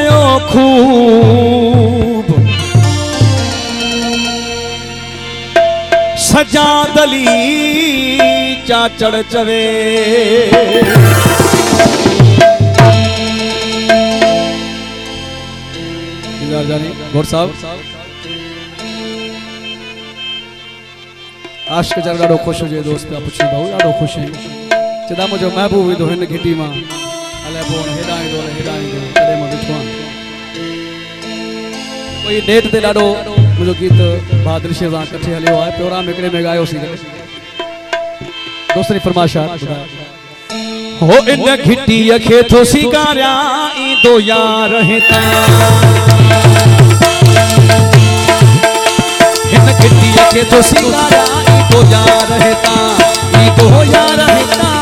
गयो खूब सजा दली चाचड़ चवे गौर साहब आशिक जार ॾाढो ख़ुशि हुजे दोस्त पिया पुछी भाऊ ॾाढो ख़ुशि आहियूं चदा मुंहिंजो महबूब ईंदो हिन घिटी मां अलाए पोइ हेॾां ईंदो तॾहिं मां ॾिठो आहे कोई नेट ते ॾाढो मुंहिंजो गीत बहादुर शाह सां कठे हलियो आहे प्रोग्राम हिकिड़े में ॻायोसीं दोस्तनि फरमाइश हो इन घिटीअ खे थो सिंगारिया ईंदो यार हितां इन घिटीअ खे थो सिंगारिया ईंदो यार हितां ईंदो यार हितां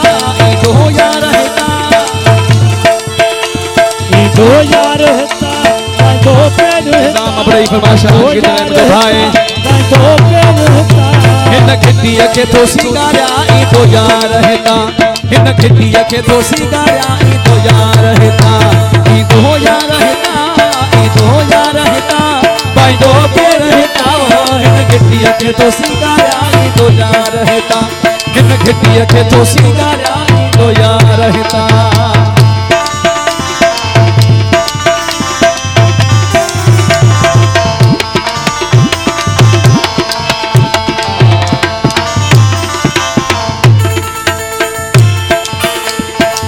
ईंदो यार हितां ईंदो यार हितां ईंदो प्यार हितां बड़ी फरमाइश की तरह भाई ईंदो प्यार हितां इन घिटीअ खे थो सिंगारिया ईंदो यार हितां इन घिटीअ खे थो सिंगारिया ईंदो यार हितां ईंदो यार हितां ईंदो यार हितां पाईंदो पेर हितां इन घिटीअ खे थो सिंगारिया ईंदो यार हितां इन घिटीअ खे थो सिंगारिया ईंदो यार हितां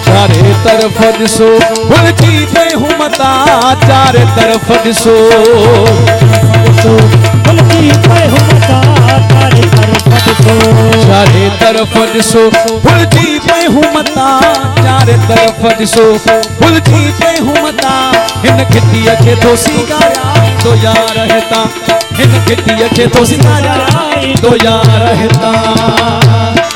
चारे तरफ दिसो भुलजी पे हुमता चारे तरफ दिसो भुलजी पे हुमता चारे तरफ दिसो चारे तरफ दिसो भुलजी पे हुमता चारे तरफ दिसो भुलजी पे हुमता हिन घिटीअ खे थो सिंगारिया ईंदो यार हितां हिन घिटीअ खे थो सिंगारिया ईंदो यार हितां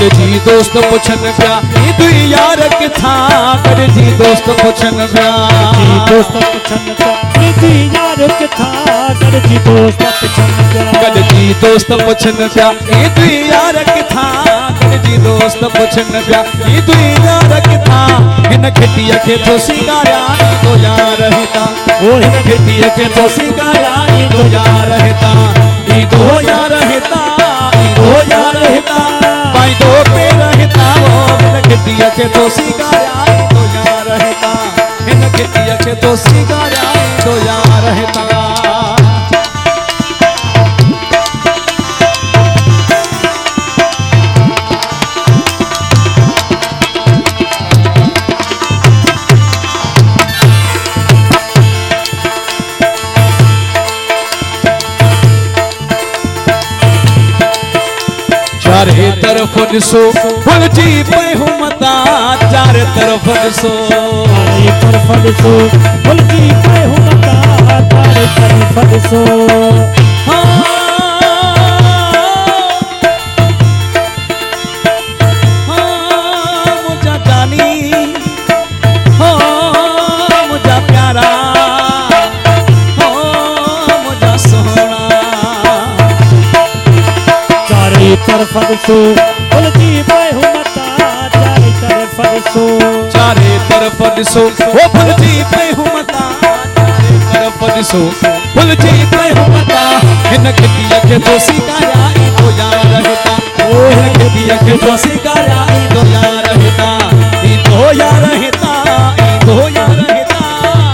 जी दोस्त पुछन पिया दुई यार किथां कर जी दोस्त पुछन पिया दोस्त पुछन पिया दुई यार किथां कर जी दोस्त पुछन पिया कर जी दोस्त पुछन पिया दुई यार किथां कर जी दोस्त पुछन पिया दुई यार किथां हिन घिटीअ खे थो सिंगारिया ईंदो यार हितां ओ हिन घिटीअ खे थो सिंगारिया ईंदो यार हितां ईंदो यार हितां ईंदो यार हितां पाईंदो पेर हितां हिन घिटीअ खे थो सिंगारिया ईंदो यार हितां हिन घिटीअ खे थो सिंगारिया ईंदो यार हितां चारे तरफ दिसो भुलजी पे हुमता चारे तरफ दिसो चारे तरफ दिसो भुलजी पे हुमता चारे तरफ दिसो मुझा जानी मुझा प्यारा मुझा सोना चारे तरफ दिसो भुलजी पे हुमता चारे तरफ दिसो चारे तरफ दिसो ओ भुलजी पे हुमता चारे तरफ दिसो भुलजी पे हुमता हिन घिटीअ खे थो सिंगारिया ईंदो यार हितां ओ हिन घिटीअ खे थो सिंगारिया ईंदो यार हितां ईंदो यार हितां ईंदो यार हितां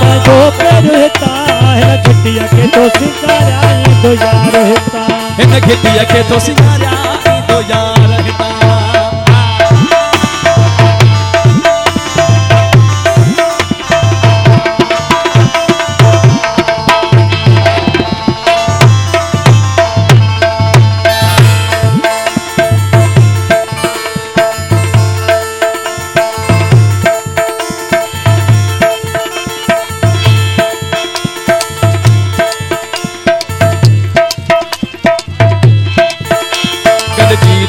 पाईंदो पेर हितां हिन घिटीअ खे थो सिंगारिया ईंदो यार हितां हिन घिटीअ खे थो सिंगारिया ईंदो यार हितां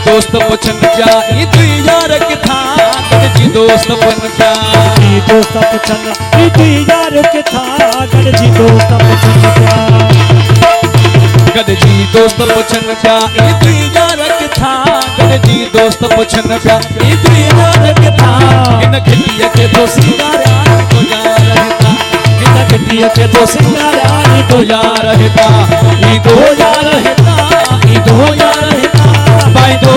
दोस्त पुछन पिया दुई यार किथां कर जी दोस्त बन प्या जी दोस्त पुछन दुई यार किथा गॾ जी दोस्त पुछन पिया गॾ जी दोस्त पुछन प्या दुई यार किथा गॾ जी दोस्त पुछन प्या दुई यार किथा इन खिड़ीअ खे तो सिंगारिया तो यार रहता इन खिड़ीअ खे तो सिंगारिया तो यार रहता ई दो यार रहता ई दो यार रहता भाई दो